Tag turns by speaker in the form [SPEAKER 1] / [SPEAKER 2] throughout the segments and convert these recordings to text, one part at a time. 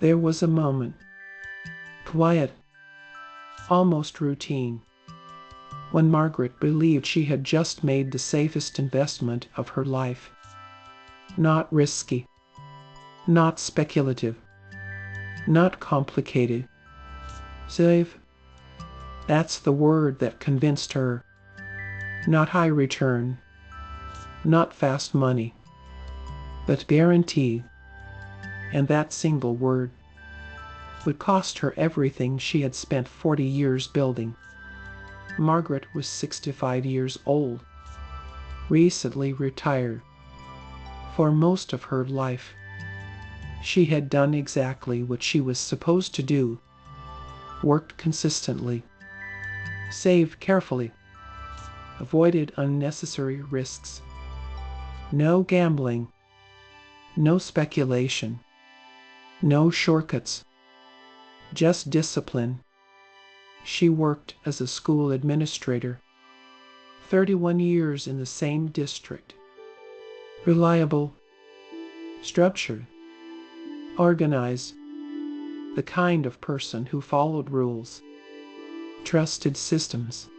[SPEAKER 1] There was a moment, quiet, almost routine, when Margaret believed she had just made the safest investment of her life. Not risky, not speculative, not complicated. Safe. That's the word that convinced her. Not high return, not fast money, but guarantee. And that single word would cost her everything she had spent 40 years building. Margaret was 65 years old, recently retired. For most of her life, she had done exactly what she was supposed to do, worked consistently, saved carefully, avoided unnecessary risks. No gambling, no speculation, no shortcuts, just discipline. She worked as a school administrator, 31 years in the same district. Reliable, structured, organized, the kind of person who followed rules, trusted systems,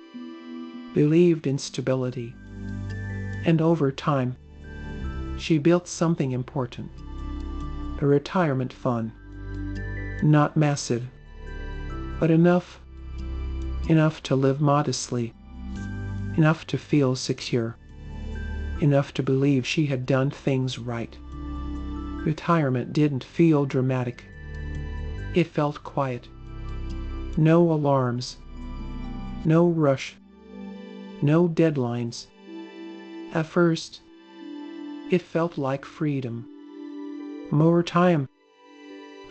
[SPEAKER 1] believed in stability. And over time, she built something important, a retirement fund. Not massive, but enough to live modestly, enough to feel secure, enough to believe she had done things right. Retirement didn't feel dramatic. It felt quiet. No alarms, no rush, no deadlines. At first, it felt like freedom. More time,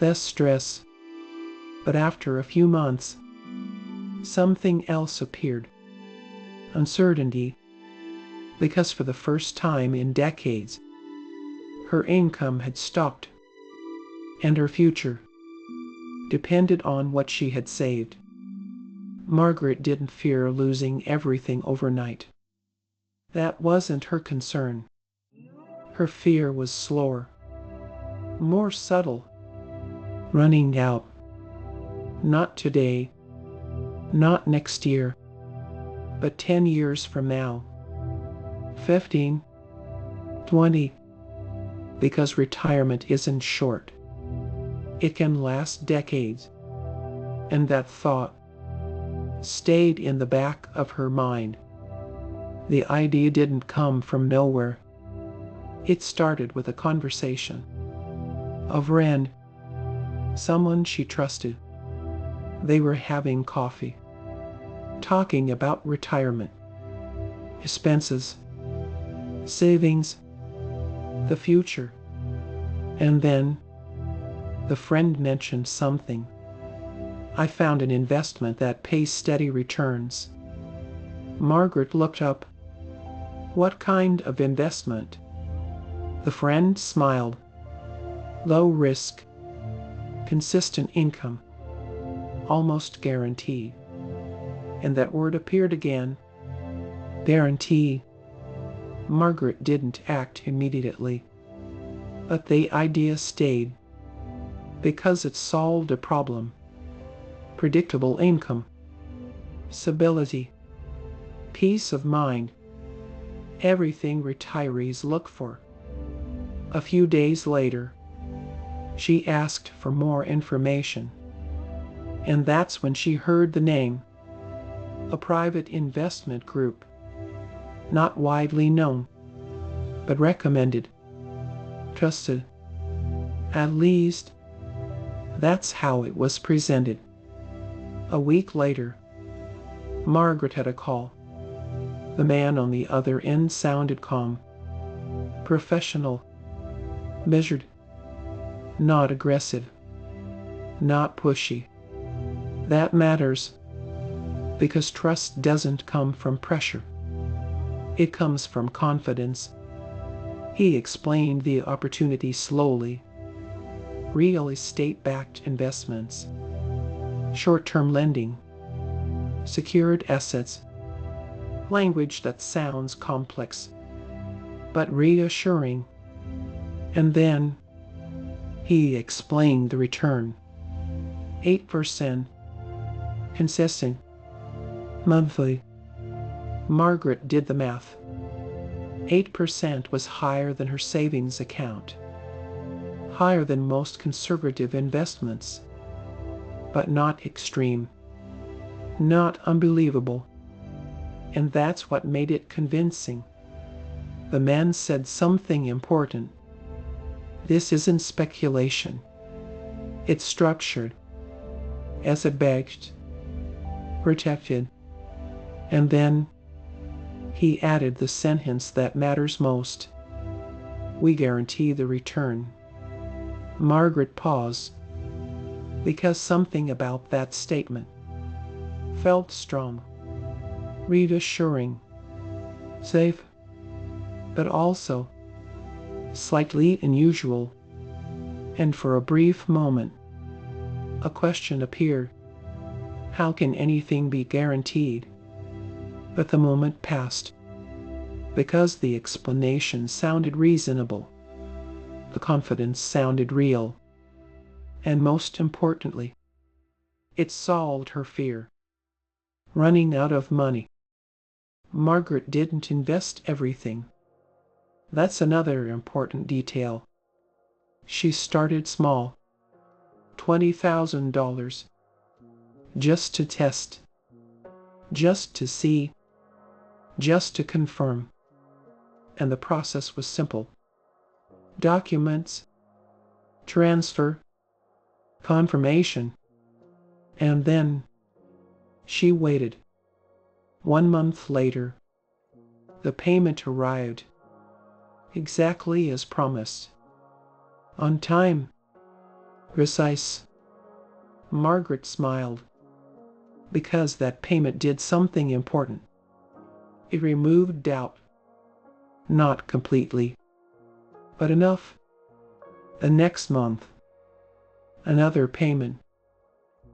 [SPEAKER 1] less stress. But after a few months, something else appeared. Uncertainty, because for the first time in decades, her income had stopped, and her future depended on what she had saved. Margaret didn't fear losing everything overnight. That wasn't her concern. Her fear was slower, more subtle, running out. Not today, not next year, but 10 years from now. 15, 20, because retirement isn't short. It can last decades. And that thought stayed in the back of her mind. The idea didn't come from nowhere. It started with a conversation. A friend, someone she trusted. They were having coffee, talking about retirement, expenses, savings, the future. And then the friend mentioned something. I found an investment that pays steady returns. Margaret looked up. What kind of investment? The friend smiled. Low risk, consistent income, almost guaranteed. And that word appeared again. Guarantee. Margaret didn't act immediately, but the idea stayed because it solved a problem. Predictable income, stability, peace of mind, everything retirees look for. A few days later, she asked for more information, and that's when she heard the name. A private investment group, not widely known, but recommended, trusted. At least, that's how it was presented. A week later, Margaret had a call. The man on the other end sounded calm, professional, measured, not aggressive, not pushy. That matters, because trust doesn't come from pressure. It comes from confidence. He explained the opportunity slowly. Real estate-backed investments, short-term lending, secured assets, language that sounds complex, but reassuring. And then, He explained the return. 8%. Consistent. Monthly. Margaret did the math. 8% was higher than her savings account. Higher than most conservative investments. But not extreme. Not unbelievable. And that's what made it convincing. The man said something important. This isn't speculation. It's structured, asset-backed, protected. And then he added the sentence that matters most. We guarantee the return. Margaret paused, because something about that statement felt strong, reassuring, safe, but also slightly unusual. And for a brief moment, a question appeared. How can anything be guaranteed? But the moment passed, because the explanation sounded reasonable. The confidence sounded real. And most importantly, it solved her fear. Running out of money. Margaret didn't invest everything. That's another important detail. She started small. $20,000. Just to test. Just to see. Just to confirm. And the process was simple. Documents. Transfer. Confirmation. And then she waited. 1 month later, the payment arrived. Exactly as promised. On time. Precise. Margaret smiled. Because that payment did something important. It removed doubt. Not completely, but enough. The next month, another payment.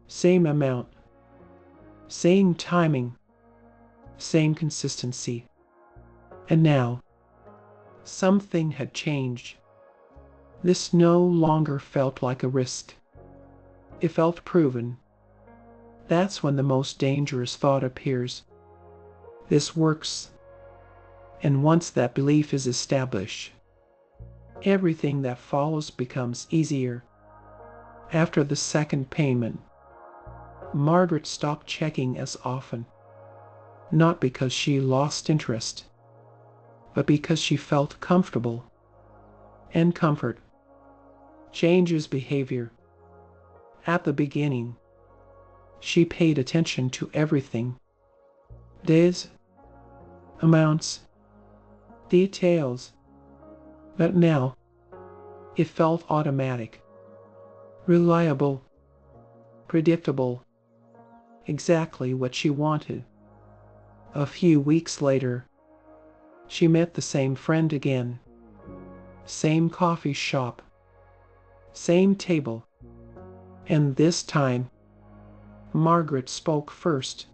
[SPEAKER 1] Same amount. Same timing. Same consistency. And now, something had changed. This no longer felt like a risk. It felt proven. That's when the most dangerous thought appears. This works. And once that belief is established, everything that follows becomes easier. After the second payment, Margaret stopped checking as often. Not because she lost interest, but because she felt comfortable. And comfort changes behavior. At the beginning, she paid attention to everything. Days, amounts, details. But now, it felt automatic, reliable, predictable, exactly what she wanted. A few weeks later, she met the same friend again. Same coffee shop. Same table. And this time, Margaret spoke first.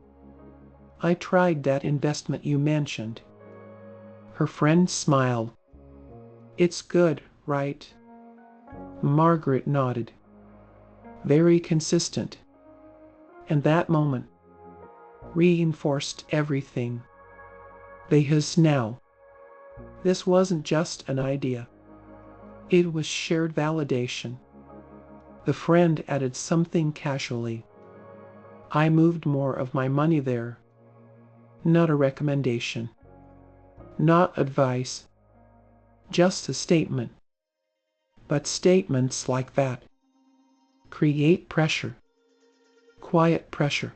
[SPEAKER 1] I tried that investment you mentioned. Her friend smiled. It's good, right? Margaret nodded. Very consistent. And that moment reinforced everything. Because now, this wasn't just an idea. It was shared validation. The friend added something casually. I moved more of my money there. Not a recommendation. Not advice. Just a statement. But statements like that create pressure. Quiet pressure.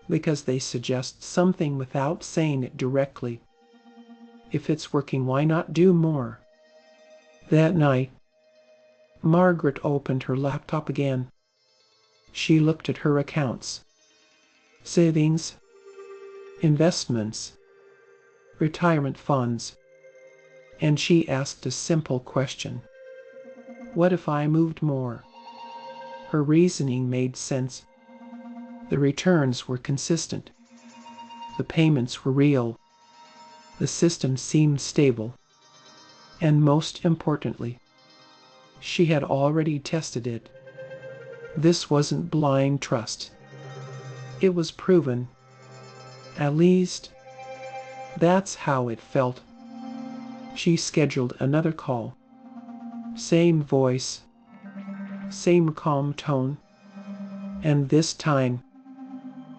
[SPEAKER 1] Because they suggest something without saying it directly. If it's working, why not do more? That night, Margaret opened her laptop again. She looked at her accounts. Savings, investments, retirement funds. And she asked a simple question. What if I moved more? Her reasoning made sense. The returns were consistent. The payments were real. The system seemed stable. And most importantly, She had already tested it. This wasn't blind trust. It was proven. At least, that's how it felt. She scheduled another call. Same voice, same calm tone, and this time,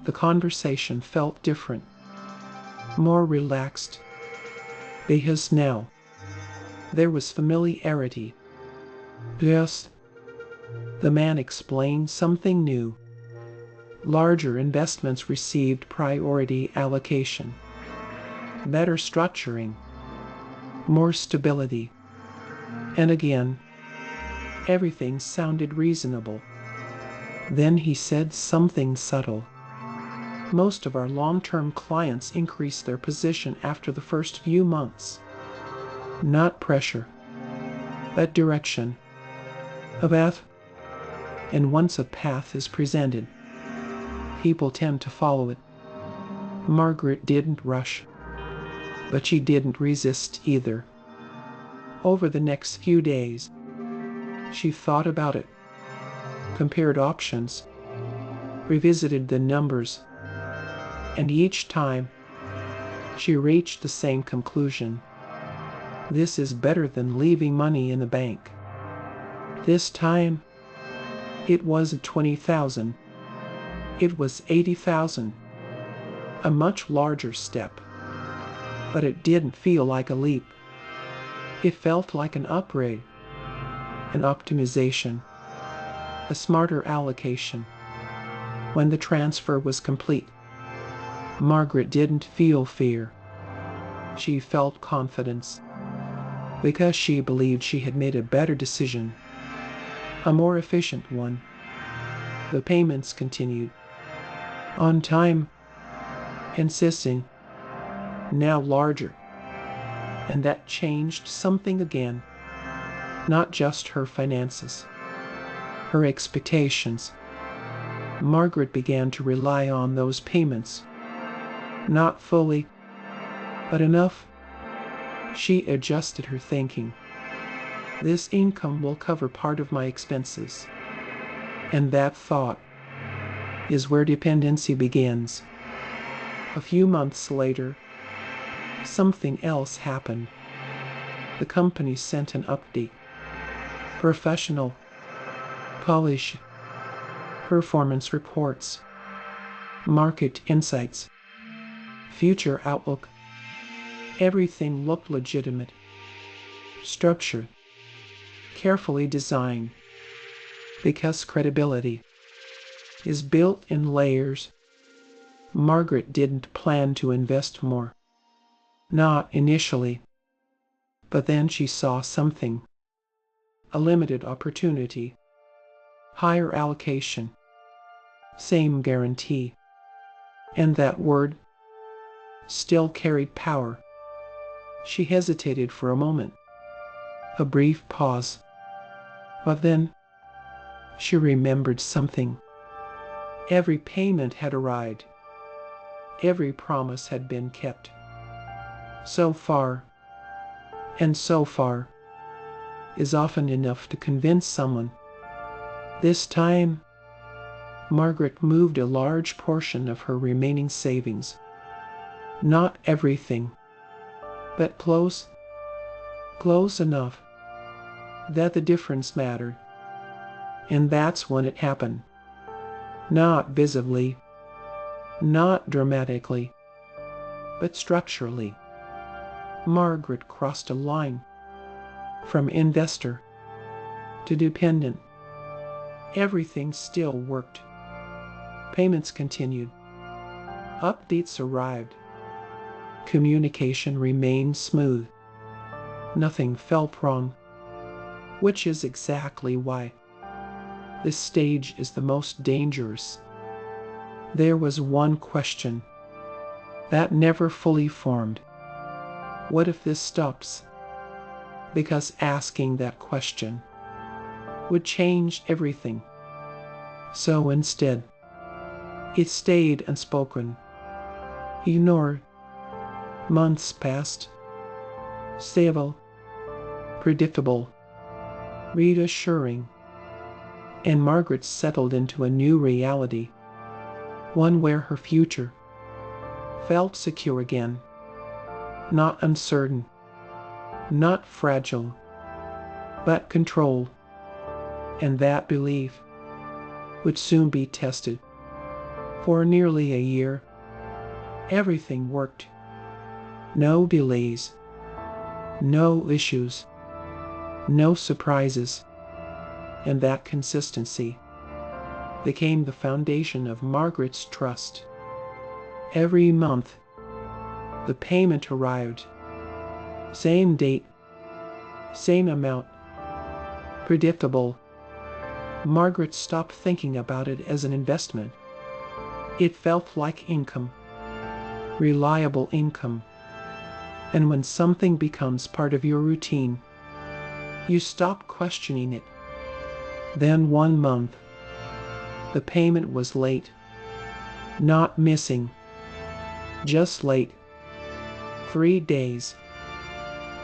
[SPEAKER 1] the conversation felt different, more relaxed, because now there was familiarity. Yes, the man explained something new. Larger investments received priority allocation, better structuring, more stability. And again, everything sounded reasonable. Then he said something subtle. Most of our long-term clients increase their position after the first few months. Not pressure, but direction. A path. And once a path is presented, people tend to follow it. Margaret didn't rush, but she didn't resist either. Over the next few days, she thought about it, compared options, revisited the numbers, and each time she reached the same conclusion. This is better than leaving money in the bank. This time, it wasn't 20,000. It was 80,000. A much larger step. But it didn't feel like a leap. It felt like an upgrade, an optimization, a smarter allocation. When the transfer was complete, Margaret didn't feel fear. She felt confidence, because she believed she had made a better decision, a more efficient one. The payments continued. On time, insisting, now larger. And that changed something again. Not just her finances, her expectations. Margaret began to rely on those payments. Not fully, but enough. She adjusted her thinking. This income will cover part of my expenses. And that thought is where dependency begins. A few months later, something else happened. The company sent an update. Professional, polished, performance reports, market insights, future outlook. Everything looked legitimate, structured, carefully designed, because credibility is built in layers. Margaret didn't plan to invest more. Not initially. But then she saw something. A limited opportunity. Higher allocation. Same guarantee. And that word still carried power. She hesitated for a moment. A brief pause. But then she remembered something. Every payment had arrived. Every promise had been kept. So far, and so far, is often enough to convince someone. This time, Margaret moved a large portion of her remaining savings. Not everything, but close enough that the difference mattered. And that's when it happened. Not visibly, not dramatically, but structurally. Margaret crossed a line from investor to dependent. Everything still worked. Payments continued. Updates arrived. Communication remained smooth. Nothing felt wrong, which is exactly why this stage is the most dangerous. There was one question that never fully formed. What if this stops? Because asking that question would change everything. So instead, it stayed unspoken, ignored. Months passed. Stable, predictable. reassuring, and Margaret settled into a new reality, one where her future felt secure again, not uncertain, not fragile, but controlled, and that belief would soon be tested. For nearly a year, everything worked. No delays, no issues, no surprises, and that consistency became the foundation of Margaret's trust. Every month, the payment arrived. Same date, same amount, predictable. Margaret stopped thinking about it as an investment. It felt like income, reliable income. And when something becomes part of your routine, you stop questioning it. Then one month, the payment was late. Not missing, just late. 3 days.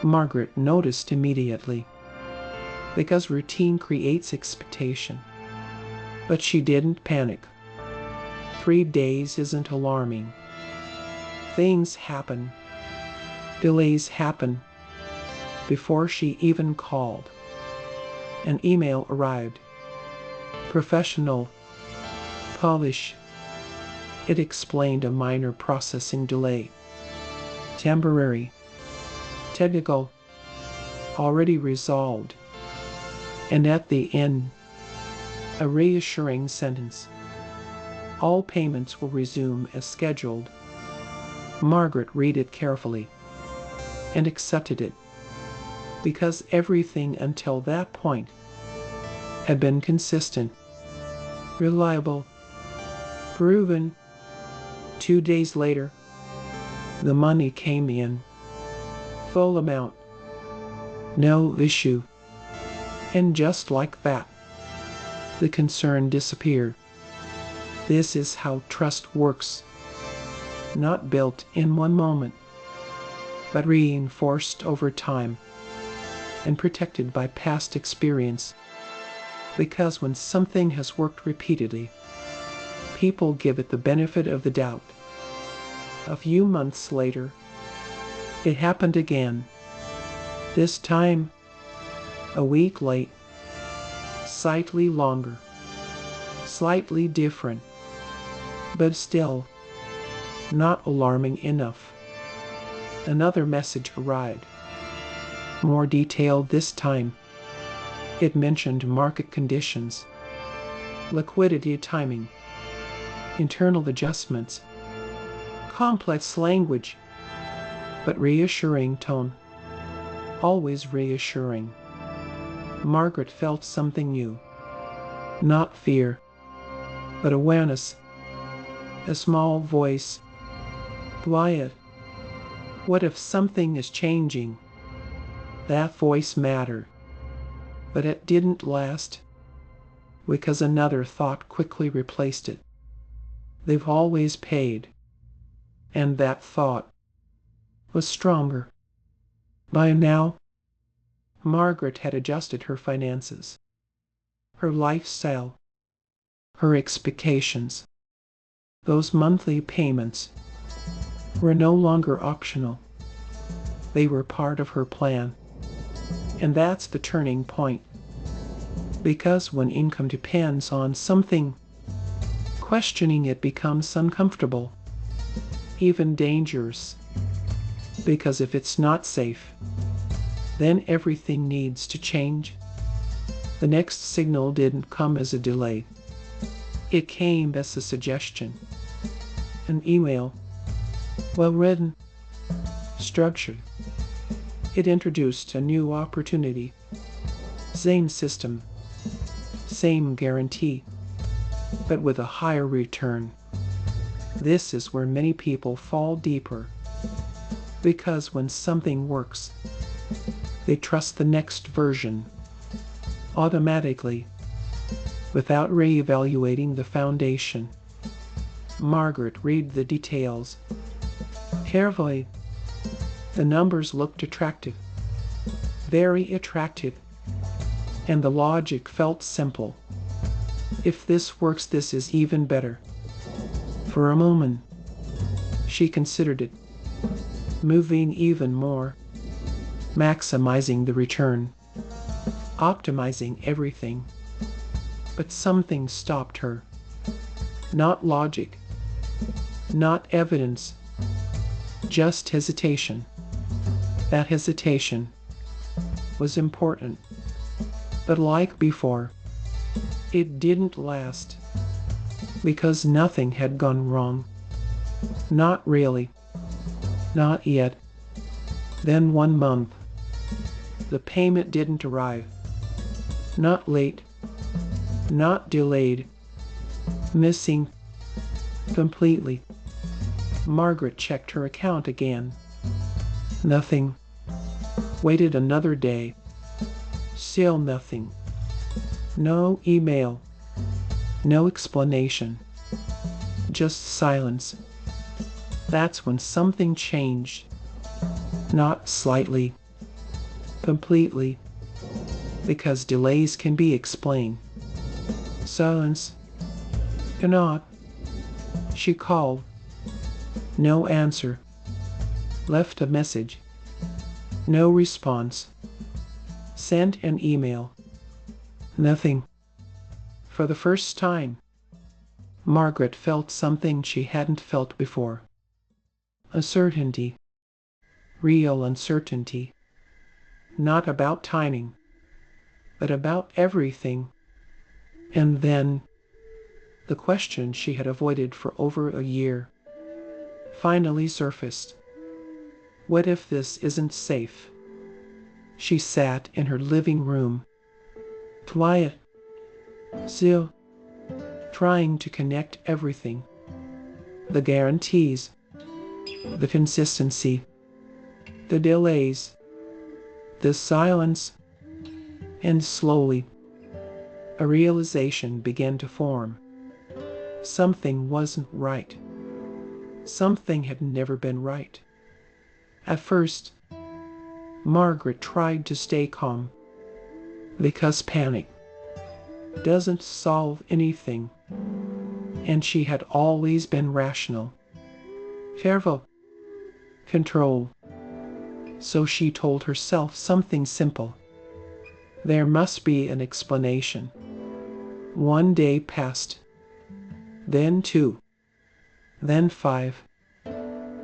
[SPEAKER 1] Margaret noticed immediately, because routine creates expectation. But she didn't panic. 3 days isn't alarming. Things happen. Delays happen. Before she even called, an email arrived. Professional, polished. It explained a minor processing delay. Temporary, technical, already resolved. And at the end, a reassuring sentence. All payments will resume as scheduled. Margaret read it carefully and accepted it, because everything until that point had been consistent, reliable, proven. 2 days later, the money came in, full amount, no issue. And just like that, the concern disappeared. This is how trust works. Not built in one moment, but reinforced over time and protected by past experience. Because when something has worked repeatedly, people give it the benefit of the doubt. A few months later, it happened again. This time, a week late, slightly longer, slightly different, but still not alarming enough. Another message arrived, more detailed this time. It mentioned market conditions, liquidity timing, internal adjustments, complex language, but reassuring tone. Always reassuring. Margaret felt something new. Not fear, but awareness. A small voice. Quiet. What if something is changing? That voice mattered. But it didn't last, because another thought quickly replaced it. They've always paid. And that thought was stronger. By now, Margaret had adjusted her finances, her lifestyle, her expectations. Those monthly payments were no longer optional. They were part of her plan. And that's the turning point. Because when income depends on something, questioning it becomes uncomfortable, even dangerous. Because if it's not safe, then everything needs to change. The next signal didn't come as a delay. It came as a suggestion. An email, well written, structured. It introduced a new opportunity. Same system, same guarantee, but with a higher return. This is where many people fall deeper. Because when something works, they trust the next version automatically, without re-evaluating the foundation. Margaret read the details carefully. The numbers looked attractive, very attractive. and the logic felt simple. If this works, this is even better. For a moment, she considered it, moving even more, maximizing the return, optimizing everything. But something stopped her. Not logic, not evidence, just hesitation. That hesitation was important, but like before, it didn't last, because nothing had gone wrong. Not really. Not yet. Then 1 month. The payment didn't arrive. Not late. Not delayed. Missing. Completely. Margaret checked her account again. Nothing. Waited another day. Still nothing. No email. No explanation. Just silence. That's when something changed. Not slightly. Completely. Because delays can be explained. Silence. Cannot. She called. No answer. Left a message. No response. Sent an email. Nothing. For the first time, Margaret felt something she hadn't felt before. Uncertainty. Real uncertainty. Not about timing, but about everything. And then, the question she had avoided for over a year finally surfaced. What if this isn't safe? She sat in her living room, quiet, still, trying to connect everything. The guarantees, the consistency, the delays, the silence, and slowly, a realization began to form. Something wasn't right. Something had never been right. At first, Margaret tried to stay calm, because panic doesn't solve anything, and she had always been rational, careful, control. So she told herself something simple. There must be an explanation. 1 day passed, then 2, then 5.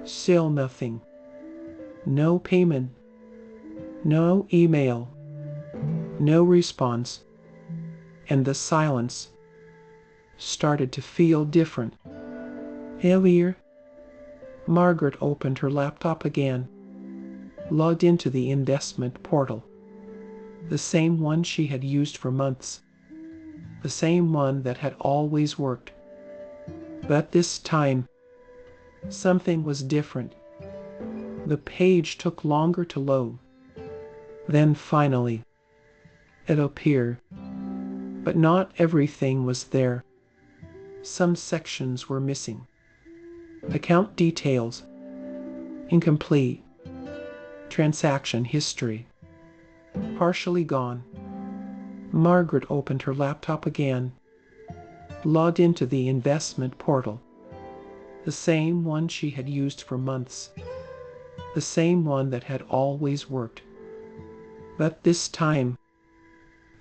[SPEAKER 1] Still nothing. No payment, no email, no response, and the silence started to feel different. Heavier. Margaret opened her laptop again, logged into the investment portal, the same one she had used for months, the same one that had always worked. But this time, something was different. The page took longer to load. Then finally, it appeared. But not everything was there. Some sections were missing. Account details, incomplete. Transaction history, partially gone. Margaret opened her laptop again, logged into the investment portal, the same one she had used for months, the same one that had always worked. But this time,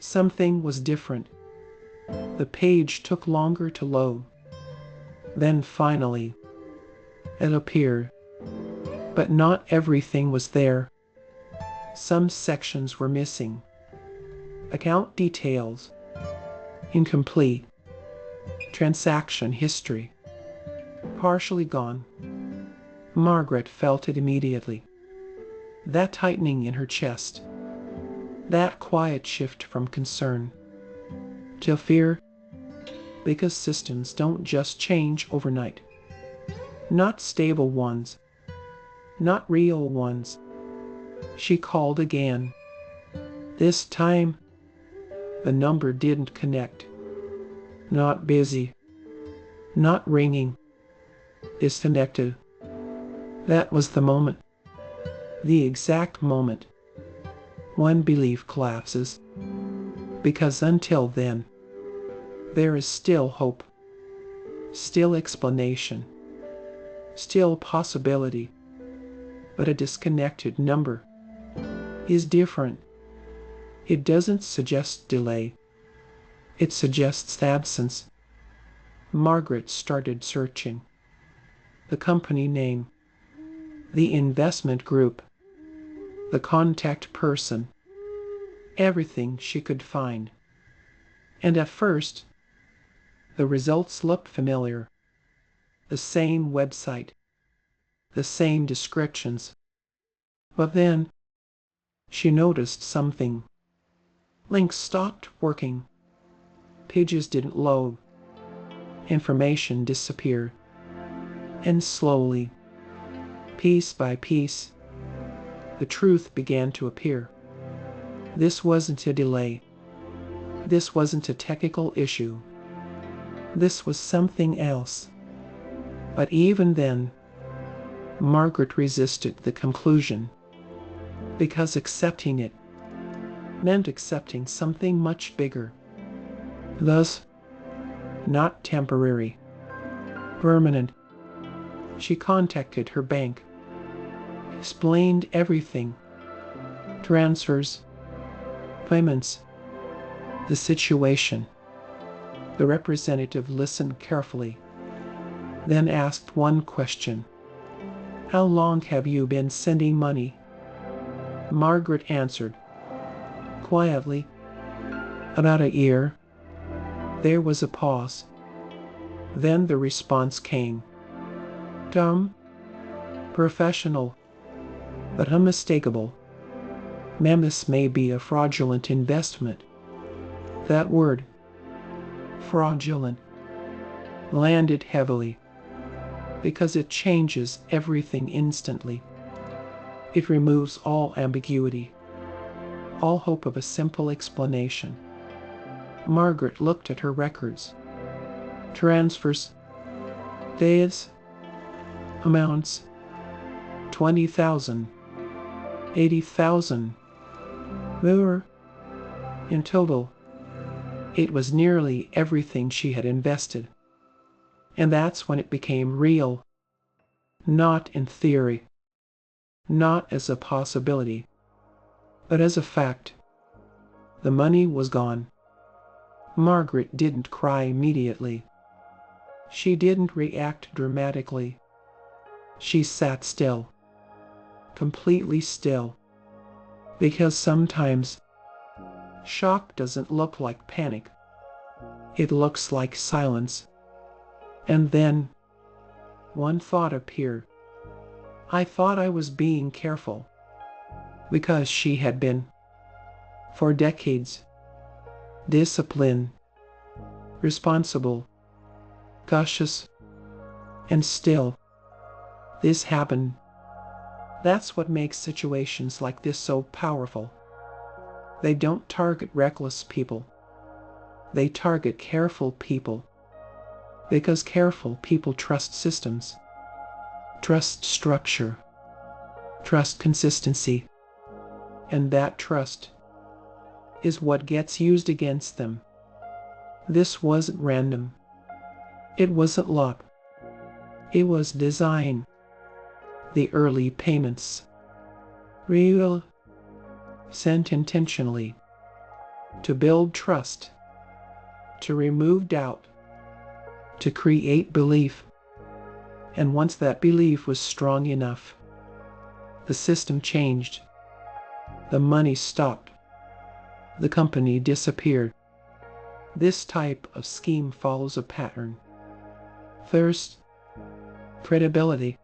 [SPEAKER 1] something was different. The page took longer to load. Then finally, it appeared. But not everything was there. Some sections were missing. Account details, incomplete. Transaction history, partially gone. Margaret felt it immediately. That tightening in her chest. That quiet shift from concern to fear, because systems don't just change overnight. Not stable ones. Not real ones. She called again. This time, the number didn't connect. Not busy. Not ringing. Disconnected. That was the moment. The exact moment. When belief collapses. Because until then, there is still hope, still explanation, still possibility. But a disconnected number is different. It doesn't suggest delay. It suggests absence. Margaret started searching. The company name, the investment group, the contact person, everything she could find. And at first, the results looked familiar. The same website, the same descriptions. But then, she noticed something. Links stopped working. Pages didn't load. Information disappeared. And slowly, piece by piece, the truth began to appear. This wasn't a delay. This wasn't a technical issue. This was something else. But even then, Margaret resisted the conclusion, because accepting it meant accepting something much bigger. Thus, not temporary, permanent. She contacted her bank, explained everything, transfers, payments, the situation. The representative listened carefully, then asked one question. How long have you been sending money? Margaret answered, quietly, about a year. There was a pause. Then the response came. Dumb, professional, but unmistakable. Ma'am, this may be a fraudulent investment. That word, fraudulent, landed heavily, because it changes everything instantly. It removes all ambiguity, all hope of a simple explanation. Margaret looked at her records. Transfers, days, amounts, 20,000, 80,000, more. In total, it was nearly everything she had invested. And that's when it became real. Not in theory, not as a possibility, but as a fact. The money was gone. Margaret didn't cry immediately. She didn't react dramatically. She sat still, completely still, because sometimes shock doesn't look like panic. It looks like silence. And then one thought appeared. I thought I was being careful, because she had been, for decades, disciplined, responsible, cautious, and still, this happened. That's what makes situations like this so powerful. They don't target reckless people. They target careful people. Because careful people trust systems, trust structure, trust consistency. And that trust is what gets used against them. This wasn't random. It wasn't luck. It was design. The early payments, real, sent intentionally, to build trust, to remove doubt, to create belief. And once that belief was strong enough, the system changed. The money stopped. The company disappeared. This type of scheme follows a pattern. First, credibility.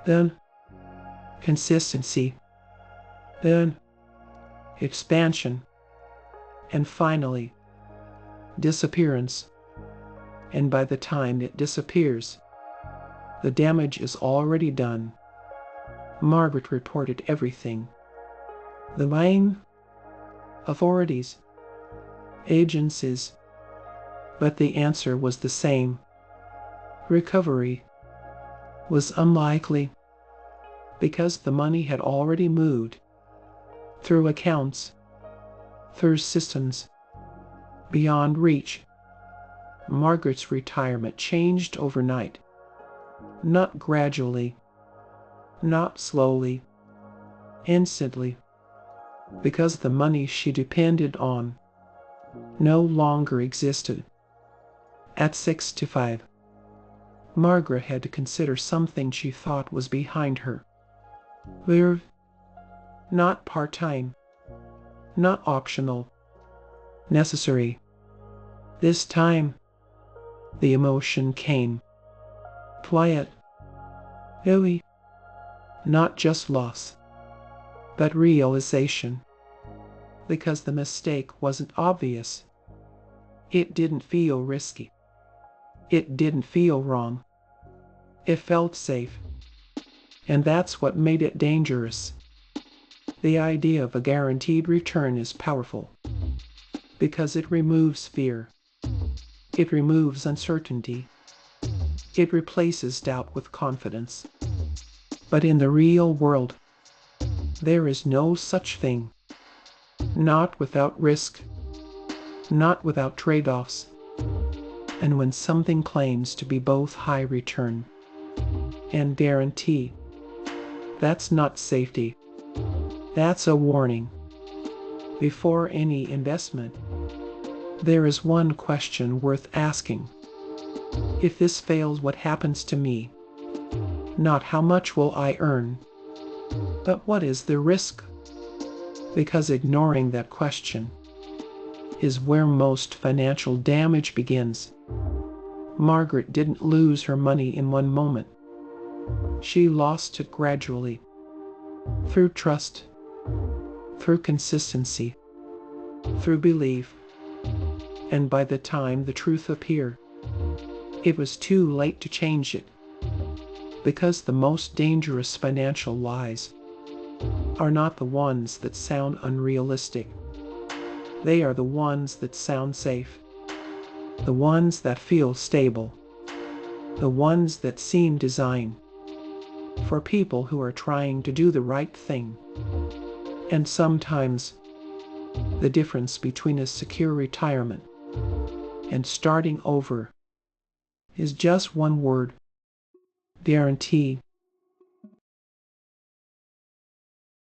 [SPEAKER 1] Then, consistency. Then, expansion. And finally, disappearance. And by the time it disappears, the damage is already done. Margaret reported everything. The buying authorities, agencies, but the answer was the same. Recovery was unlikely, because the money had already moved through accounts, through systems, beyond reach. Margaret's retirement changed overnight. Not gradually, not slowly, instantly, because the money she depended on no longer existed. At 65, Margaret had to consider something she thought was behind her. Live, not part-time, not optional, necessary. This time, the emotion came. Quiet, really, not just loss, but realization. Because the mistake wasn't obvious. It didn't feel risky. It didn't feel wrong. It felt safe. And that's what made it dangerous. The idea of a guaranteed return is powerful because it removes fear. It removes uncertainty. It replaces doubt with confidence. But in the real world, there is no such thing. Not without risk. Not without trade-offs. And when something claims to be both high return and guarantee, that's not safety. That's a warning. Before any investment, there is one question worth asking. If this fails, what happens to me? Not how much will I earn, but what is the risk? Because ignoring that question is where most financial damage begins. Margaret didn't lose her money in one moment. She lost it gradually, through trust, through consistency, through belief. And by the time the truth appeared, it was too late to change it. Because the most dangerous financial lies are not the ones that sound unrealistic. They are the ones that sound safe. The ones that feel stable. The ones that seem designed for people who are trying to do the right thing. And sometimes, the difference between a secure retirement and starting over is just one word: guarantee.